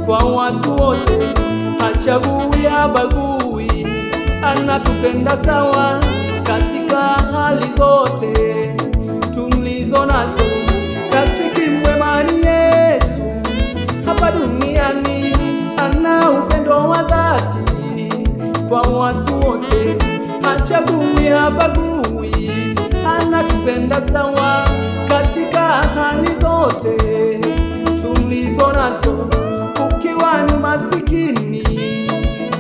kwa watu wote, hachagui habagui, anatupenda sawa katika hali zote tulizo nazo. Rafiki mwema ni Yesu hapa duniani, ana upendo wa dhati kwa watu wote, hachagui habagui, anatupenda sawa katika hali zote tulizo nazo. Ukiwa ni masikini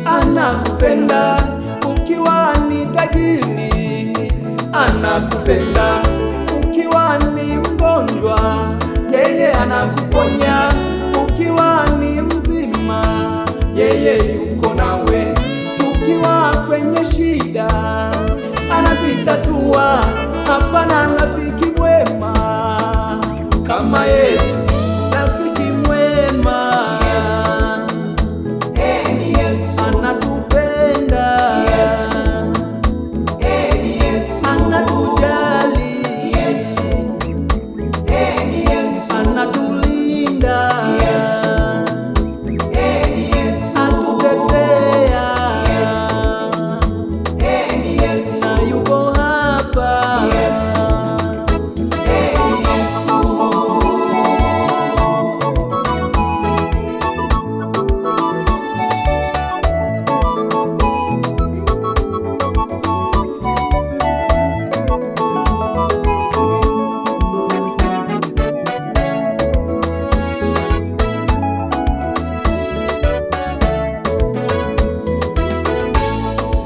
anakupenda, ukiwa ni tajiri anakupenda, ukiwa ni mgonjwa yeye anakuponya, ukiwa ni mzima yeye yuko nawe, tukiwa kwenye shida anazitatua. Hapana rafiki mwema kama Yesu, rafiki mwema ni Yesu. Anatupenda Yesu, ni Yesu. Anatujali Yesu, ni Yesu. Anatulinda Yesu, ni Yesu. Atutetea Yesu, ni Yesu. Na yuko hapa Yesu, ni Yesu.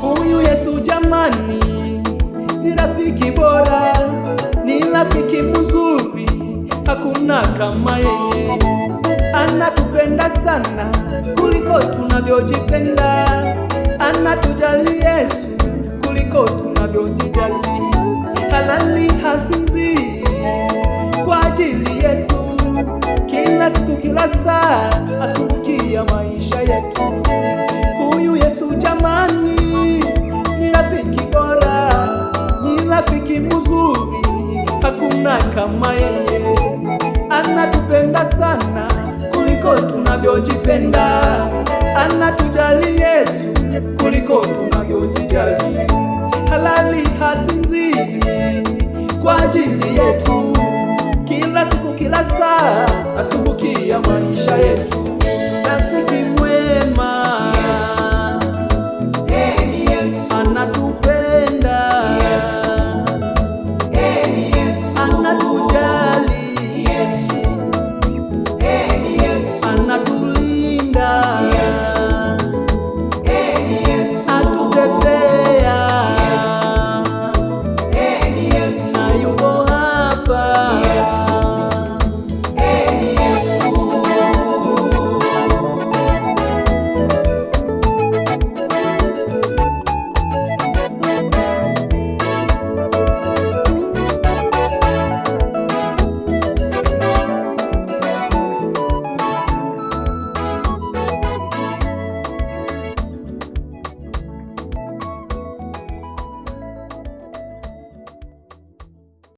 Huyu Yesu jamani, ni rafiki bora, ni rafiki mzuri, hakuna kama yeye. Anatupenda sana kuliko tunavyojipenda, anatujali Yesu kuliko tunavyojijali. Halali hasinzii kwa ajili yetu, kila siku kila saa asumbukia maisha yetu. Huyu Yesu jamani, ni rafiki bora, ni rafiki mzuri, hakuna kama yeye. Anatupenda sana kuliko tunavyojipenda, anatujali Yesu kuliko tunavyojijali. Halali hasinzii kwa ajili yetu, kila siku kila saa asumbukia maisha yetu.